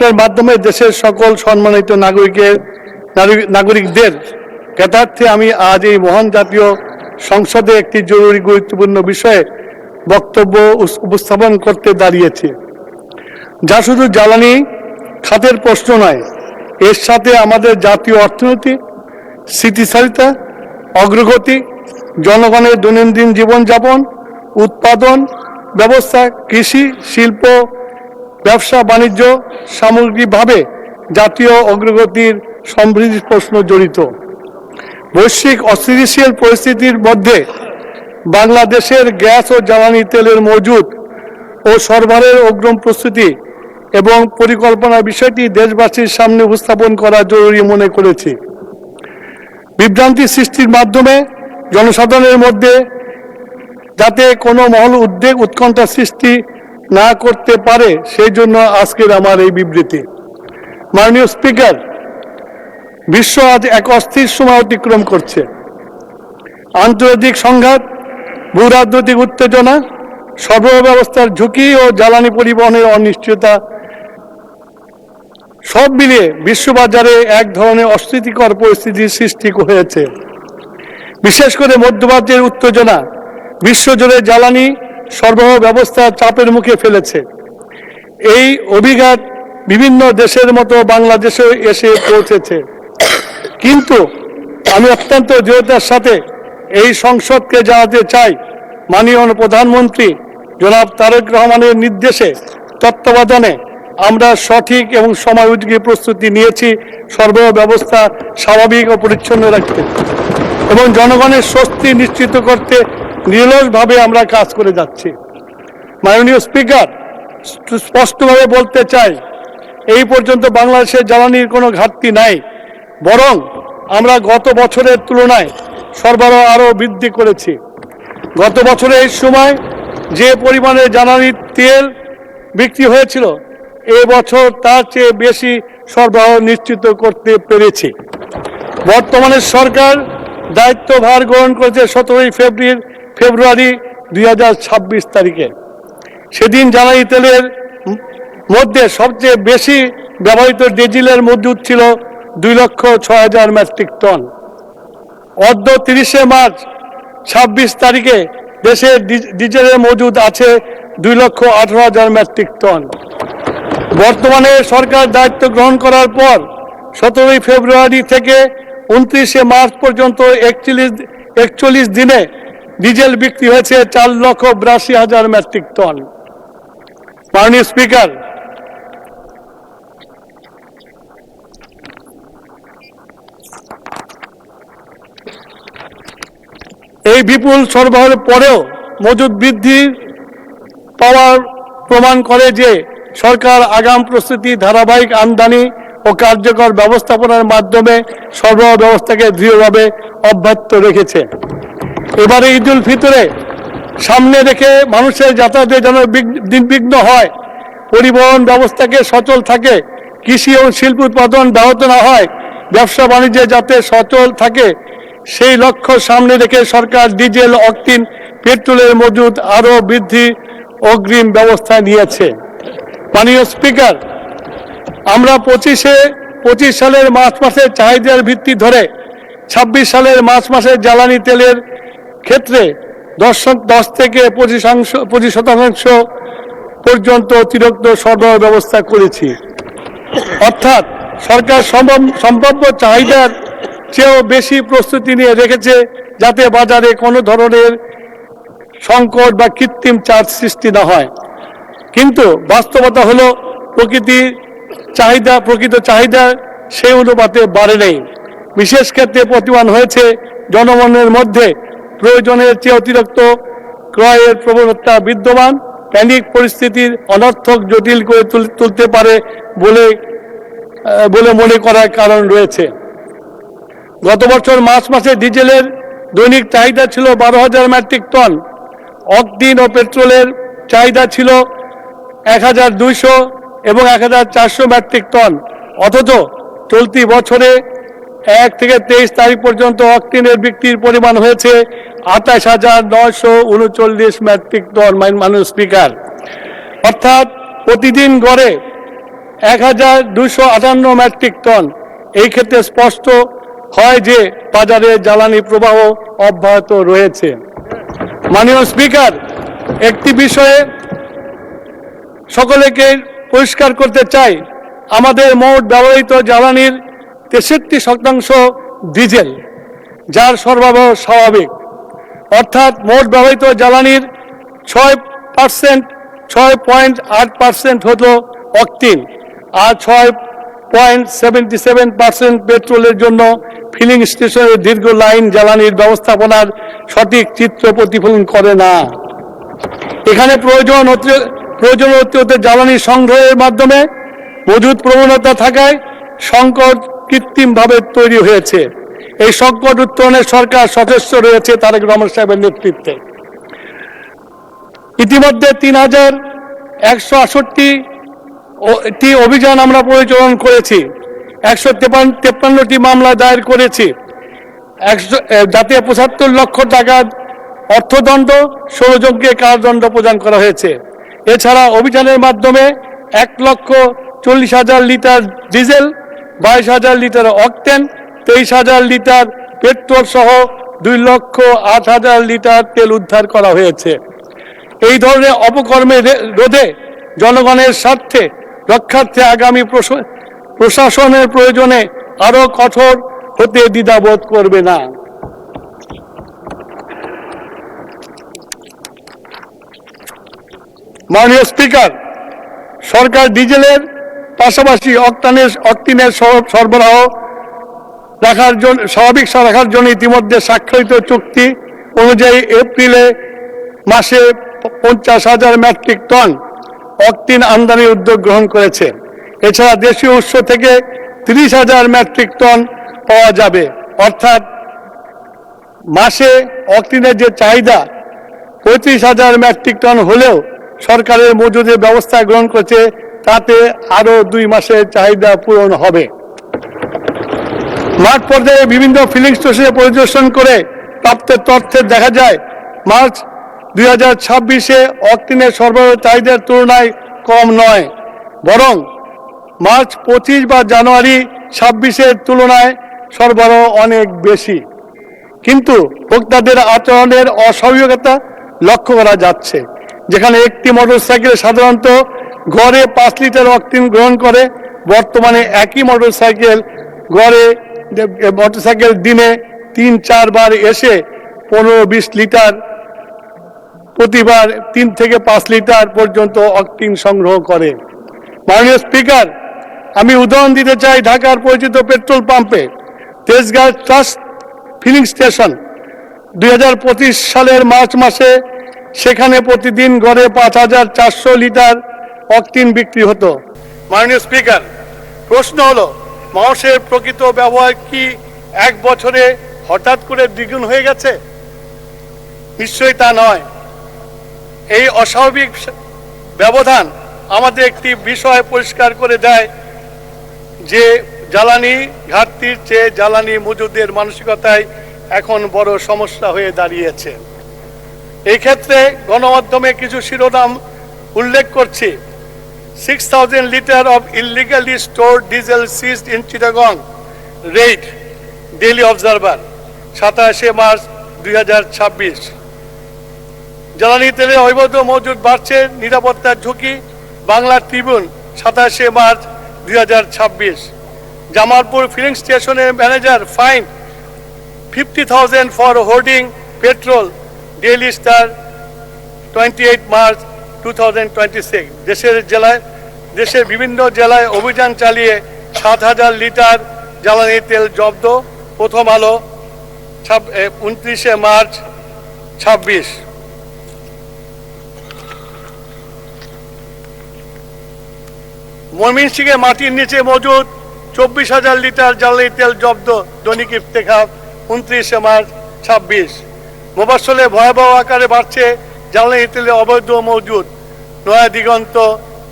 আপনার মাধ্যমে দেশের সকল সম্মানিত নাগরিকদের জ্ঞাতার্থে আমি আজ এই মহান জাতীয় সংসদে একটি জরুরি গুরুত্বপূর্ণ বিষয়ে বক্তব্য উপস্থাপন করতে দাঁড়িয়েছি, যা শুধু জ্বালানি খাতের প্রশ্ন নয়, এর সাথে আমাদের জাতীয় অর্থনীতি, স্থিতিশীলতা, অগ্রগতি, জনগণের দৈনন্দিন জীবনযাপন, উৎপাদন ব্যবস্থা, কৃষি, শিল্প, ব্যবসা বাণিজ্য, সামগ্রিকভাবে জাতীয় অগ্রগতির সমৃদ্ধির প্রশ্ন জড়িত। বৈশ্বিক অস্থিতিশীল পরিস্থিতির মধ্যে বাংলাদেশের গ্যাস ও জ্বালানি তেলের মজুদ ও সরবরাহের অগ্রিম প্রস্তুতি এবং পরিকল্পনার বিষয়টি দেশবাসীর সামনে উপস্থাপন করা জরুরি মনে করেছি। বিভ্রান্তি সৃষ্টির মাধ্যমে জনসাধারণের মধ্যে যাতে কোনো মহল উদ্বেগ উৎকণ্ঠা সৃষ্টি না করতে পারে, সেই জন্য আজকের আমার এই বিবৃতি। মাননীয় স্পিকার, বিশ্ব আজ এক অস্থির সময় অতিক্রম করছে। আন্তর্জাতিক সংঘাত, ভূরাজনৈতিক উত্তেজনা, সরবরাহ ব্যবস্থার ঝুঁকি ও জ্বালানি পরিবহনের অনিশ্চয়তা সব মিলিয়ে বিশ্ববাজারে এক ধরনের অস্থিতিকর পরিস্থিতির সৃষ্টি হয়েছে। বিশেষ করে মধ্যপ্রাচ্যের উত্তেজনা বিশ্বজুড়ে জ্বালানি সরবরাহ ব্যবস্থা চাপের মুখে ফেলেছে। এই অভিঘাত বিভিন্ন দেশের মতো বাংলাদেশেও এসে পৌঁছেছে। কিন্তু আমি অত্যন্ত দৃঢ়তার সাথে এই সংসদকে জানাতে চাই, মাননীয় প্রধানমন্ত্রী জনাব তারেক রহমানের নির্দেশে তত্ত্বাবধানে আমরা সঠিক এবং সময় উপযোগী প্রস্তুতি নিয়েছি সরবরাহ ব্যবস্থা স্বাভাবিক ও পরিচ্ছন্ন রাখতে এবং জনগণের স্বস্তি নিশ্চিত করতে নিরলসভাবে আমরা কাজ করে যাচ্ছি। মাননীয় স্পিকার, স্পষ্টভাবে বলতে চাই, এই পর্যন্ত বাংলাদেশের জ্বালানির কোনো ঘাটতি নাই, বরং আমরা গত বছরের তুলনায় সরবরাহ আরও বৃদ্ধি করেছি। গত বছরে এই সময় যে পরিমাণে জ্বালানি তেল বিক্রি হয়েছিল, এবছর তার চেয়ে বেশি সরবরাহ নিশ্চিত করতে পেরেছি। বর্তমানে সরকার দায়িত্বভার গ্রহণ করেছে 17 ফেব্রুয়ারি 2026 তারিখে। সেদিন জ্বালানি তেলের মধ্যে সবচেয়ে বেশি ব্যবহৃত ডিজেলের মজুদ ছিল 2,06,000 মেট্রিক টন। অদ্য 30 মার্চ 26 তারিখে দেশে ডিজেলের মজুদ আছে 2,18,000 মেট্রিক টন। বর্তমানে সরকার দায়িত্ব গ্রহণ করার পর 17 ফেব্রুয়ারি থেকে 29 মার্চ পর্যন্ত 41 দিনে ডিজেল বিক্রি হয়েছে 4,82,000 মেট্রিক টন। মাননীয় স্পিকার, এই বিপুল সরবরাহের পরেও মজুদ বৃদ্ধি পাওয়ার প্রমাণ করে যে সরকার আগাম প্রস্তুতি, ধারাবাহিক আমদানি ও কার্যকর ব্যবস্থাপনার মাধ্যমে সরবরাহ ব্যবস্থাকে দৃঢ়ভাবে অব্যাহত রেখেছে। এবারে ঈদুল ফিতরে সামনে রেখে মানুষের যাতায়াতে যেন নির্বিঘ্ন হয়, পরিবহন ব্যবস্থাকে সচল থাকে, কৃষি ও শিল্প উৎপাদন ব্যাহত না হয়, ব্যবসা বাণিজ্যে যাতে সচল থাকে, সেই লক্ষ্য সামনে রেখে সরকার ডিজেল, অকটেন, পেট্রোলের মজুদ আরও বৃদ্ধি অগ্রিম ব্যবস্থা নিয়েছে। মাননীয় স্পিকার, আমরা 25 সালের মার্চ মাসের চাহিদার ভিত্তি ধরে 26 সালের মার্চ মাসের জ্বালানি তেলের ক্ষেত্রে 10 থেকে 25% পর্যন্ত অতিরিক্ত সরবরাহ ব্যবস্থা করেছি। অর্থাৎ সরকার সম্ভাব্য চাহিদার চেয়েও বেশি প্রস্তুতি নিয়ে রেখেছে, যাতে বাজারে কোনো ধরনের সংকট বা কৃত্রিম চাপ সৃষ্টি না হয়। কিন্তু বাস্তবতা হলো প্রকৃত চাহিদা সেই অনুপাতে বাড়ে নেই। বিশেষ ক্ষেত্রে প্রতিমান হয়েছে জনগণের মধ্যে প্রয়োজনের চেয়ে অতিরিক্ত ক্রয়ের প্রবণতা বিদ্যমান। প্যানিক পরিস্থিতির অনর্থক জটিল করে তুলতে পারে বলে মনে করার কারণ রয়েছে। গত বছর মার্চ মাসে ডিজেলের দৈনিক চাহিদা ছিল 12,000 মেট্রিক টন, অকটেন ও পেট্রোলের চাহিদা ছিল 1,200 এবং 1,400 মেট্রিক টন। অথচ চলতি বছরে 1 থেকে 23 তারিখ পর্যন্ত অকটেনের বিক্রির পরিমাণ হয়েছে 28,939 মেট্রিক টন। মাননীয় স্পিকার, অর্থাৎ প্রতিদিন গড়ে 1258 মেট্রিক টন। এই ক্ষেত্রে স্পষ্ট হয় যে বাজারে জ্বালানি প্রবাহ অব্যাহত রয়েছে। মাননীয় স্পিকার, একটি বিষয়ে সকলকে পরিষ্কার করতে চাই, আমাদের মোট ব্যবহৃত জ্বালানির 63% ডিজেল, যার সরবরাহ স্বাভাবিক। অর্থাৎ মোট ব্যবহৃত জ্বালানির 6.8% হলো অকটেন আর 6.77% পেট্রোলের জন্য ফিলিং স্টেশনের দীর্ঘ লাইন জ্বালানির ব্যবস্থাপনার সঠিক চিত্র প্রতিফলন করে না। এখানে প্রয়োজন অতিরিক্ত জ্বালানি সংগ্রহের মাধ্যমে মজুদ প্রবণতা থাকায় সংকট কৃত্রিমভাবে তৈরি হয়েছে। এই সংকট উত্তরণে সরকার সচেষ্ট রয়েছে তারেক রহমান সাহেবের নেতৃত্বে। ইতিমধ্যে 3168টি অভিযান আমরা পরিচালনা করেছি, 153টি মামলা দায়ের করেছি, যাতে 75 লক্ষ টাকা অর্থদণ্ড, 16 জনকে কারাদণ্ড প্রদান করা হয়েছে। এছাড়া অভিযানের মাধ্যমে 1,40,000 litre diesel, 22,000 litre octane, 23,000 litre petrol সহ 2,08,000 লিটার তেল উদ্ধার করা হয়েছে। এই ধরনের অপকর্মের রোধে জনগণের স্বার্থে রক্ষার্থে আগামী প্রশাসনের প্রয়োজনে আরো কঠোর হতে দ্বিধাবোধ করবে না। মাননীয় স্পিকার, সরকার ডিজেলের পাশাপাশি অকটেনের সরবরাহ স্বাভাবিক রাখার জন্য ইতিমধ্যে স্বাক্ষরিত চুক্তি অনুযায়ী এপ্রিলে মাসে 50,000 মেট্রিক টন অকটেন আমদানির উদ্যোগ গ্রহণ করেছে। এছাড়া দেশীয় উৎস থেকে 30,000 মেট্রিক টন পাওয়া যাবে। অর্থাৎ মাসে অকটেনের যে চাহিদা 35,000 মেট্রিক টন হলেও সরকারের মজুদের ব্যবস্থা গ্রহণ করেছে, তাতে আরো 2 মাসের চাহিদা পূরণ হবে। মাঠ পর্যায়ে বিভিন্ন ফিলিং স্টেশনে পরিদর্শন করে প্রাপ্ত তথ্যে দেখা যায় মার্চ 2026-এ অকটেনের সরবরাহ চাহিদার তুলনায় কম নয়, বরং মার্চ 25 বা জানুয়ারি 26-এর তুলনায় সরবরাহ অনেক বেশি। কিন্তু ভোক্তাদের আচরণের অস্বাভাবিকতা লক্ষ্য করা যাচ্ছে, যেখানে একটি মোটরসাইকেল সাধারণত গড়ে 5 লিটার অকটেন গ্রহণ করে, বর্তমানে একই মোটরসাইকেল দিনে 3-4 বার এসে 15-20 লিটার, প্রতিবার 3 থেকে 5 লিটার পর্যন্ত অকটেন সংগ্রহ করে। মাননীয় স্পিকার, আমি উদাহরণ দিতে চাই ঢাকার পরিচিত পেট্রোল পাম্পে তেজগাঁ ট্রাস্ট ফিলিং স্টেশন 2025 সালের মার্চ মাসে সেখানে প্রতিদিন গড়ে 5,400 লিটার অকটেন বিক্রি হতো। মাননীয় স্পিকার, প্রশ্ন হলো, মানুষের প্রকৃত ব্যবহার কি 1 বছরে হঠাৎ করে দ্বিগুণ হয়ে গেছে? নিশ্চয়ই তা নয়। এই অস্বাভাবিক ব্যবধান আমাদের একটি বিষয় পরিষ্কার করে দেয় যে জ্বালানি ঘাটতির চেয়ে জ্বালানি মজুদের মানসিকতায় এখন বড় সমস্যা হয়ে দাঁড়িয়েছে। এই ক্ষেত্রে গণমাধ্যমে কিছু শিরোনাম উল্লেখ করছি। 6,000 litre of illegally stored diesel seized in Chittagong, raid, Daily Observer, 27 March 2026। জ্বালানি তেলের অবৈধ মজুদ বাড়ছে, নিরাপত্তার ঝুঁকি, Bangla Tribune, 27 March 2026। Jamalpur filling স্টেশনের manager fine 50,000 for hoarding petrol, Daily Star, 28 March 2026। দেশের বিভিন্ন জেলায় অভিযান চালিয়ে 7,000 লিটার জ্বালানি তেল জব্দ, প্রথম আলো, 29 মার্চ 26। ময়মনসিংহে মাটির নিচে মজুদ 24,000 লিটার জ্বালানি তেল জব্দ, দৈনিক ইফতেখার, 29 মার্চ 26। মোবাশ্বলে ভয়াবহ আকারে বাড়ছে জ্বালানি তেলের অবৈধ মজুদ, নয়া দিগন্ত,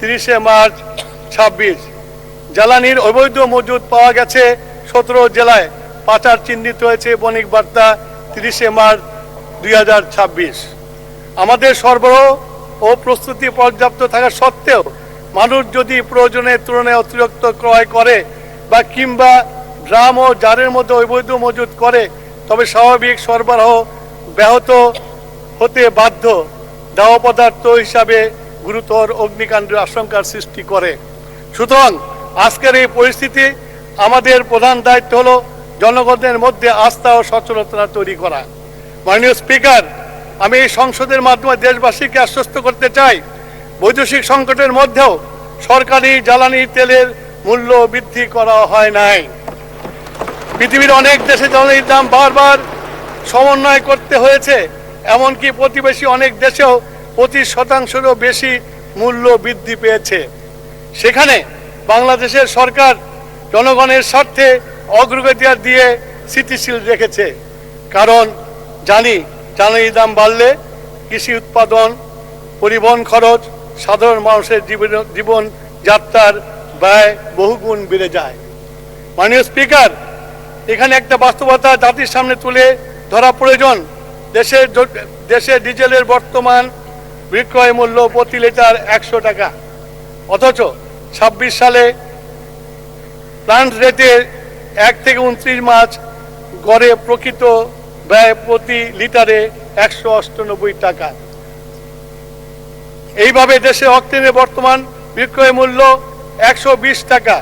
30 মার্চ 26। জ্বালানির অবৈধ মজুদ পাওয়া গেছে 17 জেলায়, পাচার চিহ্নিত হয়েছে, বণিক বার্তা, 30 মার্চ 2026। আমাদের সরবরাহ ও প্রস্তুতি পর্যাপ্ত থাকা সত্ত্বেও মানুষ যদি প্রয়োজনের তুলনায় অতিরিক্ত ক্রয় করে বা কিংবা ড্রাম ও জারের মধ্যে অবৈধ মজুত করে, তবে স্বাভাবিক সরবরাহ ব্যাহত হতে বাধ্য, দাহ পদার্থ হিসাবে গুরুতর অগ্নিকাণ্ডের আশঙ্কার সৃষ্টি করে। সুতরাং আজকের এই পরিস্থিতি আমাদের প্রধান দায়িত্ব হলো জনগণের মধ্যে আস্থা ও সচেতনতা তৈরি করা। মাননীয় স্পিকার, আমি এই সংসদের মাধ্যমে দেশবাসীকে আশ্বস্ত করতে চাই, বৈদেশিক সংকটের মধ্যেও সরকারি জ্বালানি তেলের মূল্য বৃদ্ধি করা হয় নাই। পৃথিবীর অনেক দেশে জ্বালানির দাম বারবার সমন্বয় করতে হয়েছে, এমনকি প্রতিবেশী অনেক দেশেও 25%-রও বেশি মূল্য বৃদ্ধি পেয়েছে। সেখানে বাংলাদেশের সরকার জনগণের স্বার্থে অগ্রগতি দিয়ে স্থিতিশীল রেখেছে। কারণ জানি জ্বালানির দাম বাড়লে কৃষি উৎপাদন, পরিবহন খরচ, সাধারণ মানুষের জীবন যাত্রার ব্যয় বহুগুণ বেড়ে যায়। মাননীয় স্পিকার, এখানে একটা বাস্তবতা জাতির সামনে তুলে ধরা প্রয়োজন। দেশে ডিজেলের বর্তমান বিক্রয় মূল্য প্রতি লিটার 100 টাকা, অথচ 26 সালে প্লান্ট রেটে 1 থেকে 29 মাস গড়ে প্রকৃত ব্যয় প্রতি লিটারে 198 টাকা। এইভাবে দেশে অক্টেনের বর্তমান বিক্রয় মূল্য 120 টাকা,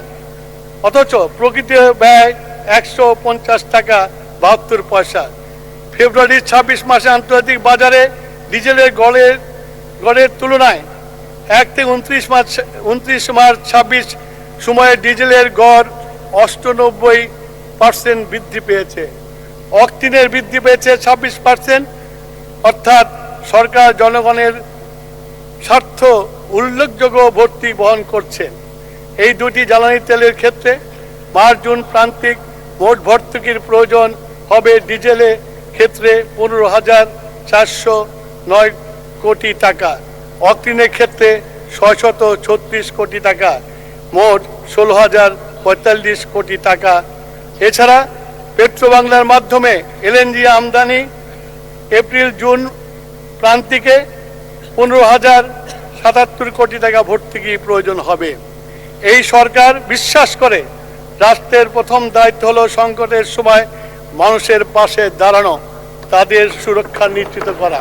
অথচ প্রকৃত ব্যয় 150 টাকা 72 পয়সা। ফেব্রুয়ারির 26 মাসে আন্তর্জাতিক বাজারে ডিজেলের গড়ের তুলনায় 1 থেকে 29 মার্চ 26 সময়ে ডিজেলের গড় 98% বৃদ্ধি পেয়েছে। অক্টিনের বৃদ্ধি পেয়েছে 26%, অর্থাৎ সরকার জনগণের স্বার্থ উল্লেখযোগ্য ভর্তি বহন করছে। এই দুটি জ্বালানি তেলের ক্ষেত্রে মার্চ জুন প্রান্তিক মোট ভর্তুকির প্রয়োজন হবে ডিজেলের ক্ষেত্রে 15,409 কোটি টাকা, অক্টিনের ক্ষেত্রে 636 কোটি টাকা, মোট 16,045 কোটি টাকা। এছাড়া পেট্রোবাংলার মাধ্যমে এলএনজি আমদানি এপ্রিল জুন প্রান্তিকে 15,077 কোটি টাকা ভর্তুকি প্রয়োজন হবে। এই সরকার বিশ্বাস করে রাষ্ট্রের প্রথম দায়িত্ব হলো সংকটের সময় মানুষের পাশে দাঁড়ানো, তাদের সুরক্ষা নিশ্চিত করা।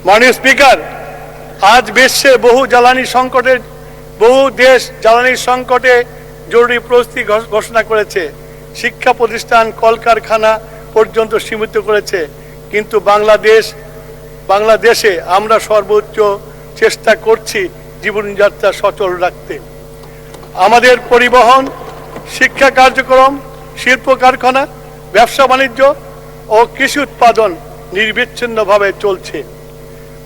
মাননীয় স্পিকার, আজ বিশ্বে বহু দেশ জ্বালানি সংকটে জরুরি পরিস্থিতি ঘোষণা করেছে, শিক্ষা প্রতিষ্ঠান, কলকারখানা পর্যন্ত সীমিত করেছে। কিন্তু বাংলাদেশে আমরা সর্বোচ্চ চেষ্টা করছি জীবনযাত্রা সচল রাখতে। আমাদের পরিবহন, শিক্ষা কার্যক্রম, শিল্প কারখানা, ব্যবসা বাণিজ্য ও কৃষি উৎপাদন নির্বিচ্ছিন্নভাবে চলছে।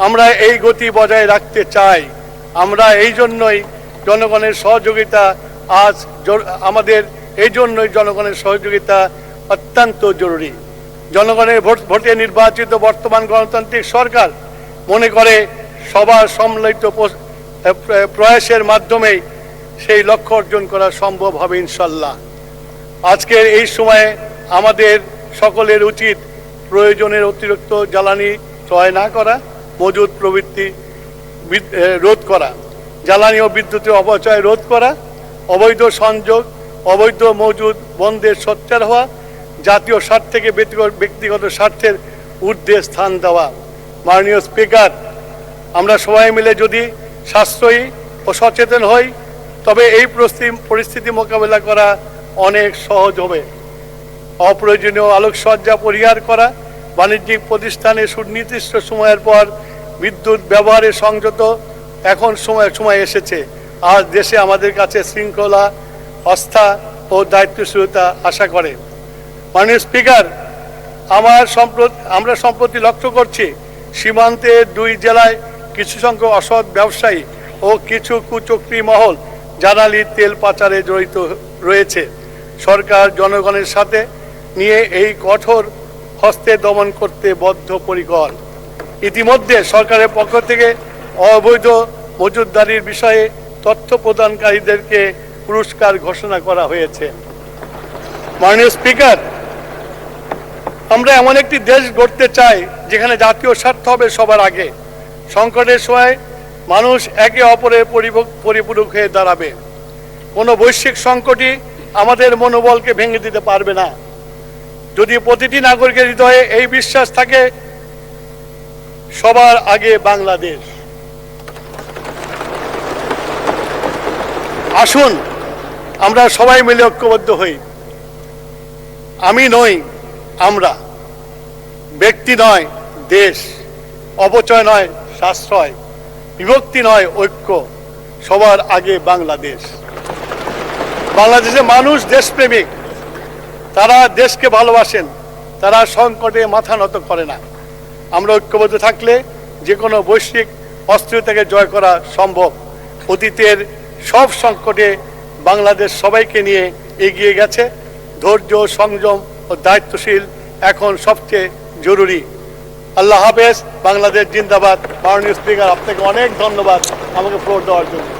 আমরা এই গতি বজায় রাখতে চাই। আমরা এই জন্যই জনগণের সহযোগিতা জনগণের সহযোগিতা অত্যন্ত জরুরি। জনগণের ভোটে নির্বাচিত বর্তমান গণতান্ত্রিক সরকার মনে করে সবার সম্মিলিত প্রয়াসের মাধ্যমেই সেই লক্ষ্য অর্জন করা সম্ভব হবে ইনশাল্লাহ। আজকের এই সময়ে আমাদের সকলের উচিত প্রয়োজনের অতিরিক্ত জ্বালানি ক্রয় না করা, মজুদ প্রবৃত্তি রোধ করা, জ্বালানি ও বিদ্যুতের অপচয় রোধ করা, অবৈধ সংযোগ, অবৈধ মজুদ বন্ধের সোচ্চার হওয়া, জাতীয় স্বার্থ থেকে ব্যক্তিগত স্বার্থের ঊর্ধ্বে স্থান দেওয়া। মাননীয় স্পিকার, আমরা সবাই মিলে যদি সাশ্রয়ী ও সচেতন হই, তবে এই পরিস্থিতি মোকাবেলা করা অনেক সহজ হবে। অপ্রয়োজনীয় আলোকসজ্জা পরিহার করা, বাণিজ্যিক প্রতিষ্ঠানে সুনির্দিষ্ট সময়ের পর বিদ্যুৎ ব্যবহারের সংযত এখন সময় এসেছে। আজ দেশে আমাদের কাছে শৃঙ্খলা, আস্থা ও দায়িত্বশীলতা আশা করে। মাননীয় স্পিকার, আমরা সম্প্রতি লক্ষ্য করছি সীমান্তে 2 জেলায় কিছু সংখ্যক অসৎ ব্যবসায়ী ও কিছু কুচক্রী মহল জ্বালানি তেল পাচারে জড়িত রয়েছে। সরকার জনগণের সাথে নিয়ে এই কঠোর হস্তে দমন করতে বদ্ধপরিকর। ইতিমধ্যে সরকারের পক্ষ থেকে অবৈধ মজুতদারির বিষয়ে তথ্য প্রদানকারীদেরকে পুরস্কার ঘোষণা করা হয়েছে। মাননীয় স্পিকার, আমরা এমন একটি দেশ গড়তে চাই যেখানে জাতীয় স্বার্থ হবে সবার আগে। সংকটের সময় মানুষ একে অপরের পরিপূরক হয়ে দাঁড়াবে। কোনো বৈশ্বিক সংকটই আমাদের মনোবলকে ভেঙে দিতে পারবে না যদি প্রতিটি নাগরিকের হৃদয়ে এই বিশ্বাস থাকে, সবার আগে বাংলাদেশ। আসুন আমরা সবাই মিলে ঐক্যবদ্ধ হই। আমি নই, আমরা। ব্যক্তি নয়, দেশ। অপচয় নয়, সাশ্রয়। বিভক্তি নয়, ঐক্য। সবার আগে বাংলাদেশ। বাংলাদেশের মানুষ দেশপ্রেমিক, তারা দেশকে ভালোবাসেন, তারা সংকটে মাথা নত করে না। আমরা ঐক্যবদ্ধ থাকলে যে কোনো বৈশ্বিক অস্থিরতাকে জয় করা সম্ভব। অতীতের সব সংকটে বাংলাদেশ সবাইকে নিয়ে এগিয়ে গেছে। ধৈর্য, সংযম ও দায়িত্বশীল এখন সবচেয়ে জরুরি। আল্লাহ হাফেজ। বাংলাদেশ জিন্দাবাদ। মাননীয় স্পিকার, আপনাকে অনেক ধন্যবাদ আমাকে ফ্লোর দেওয়ার জন্য।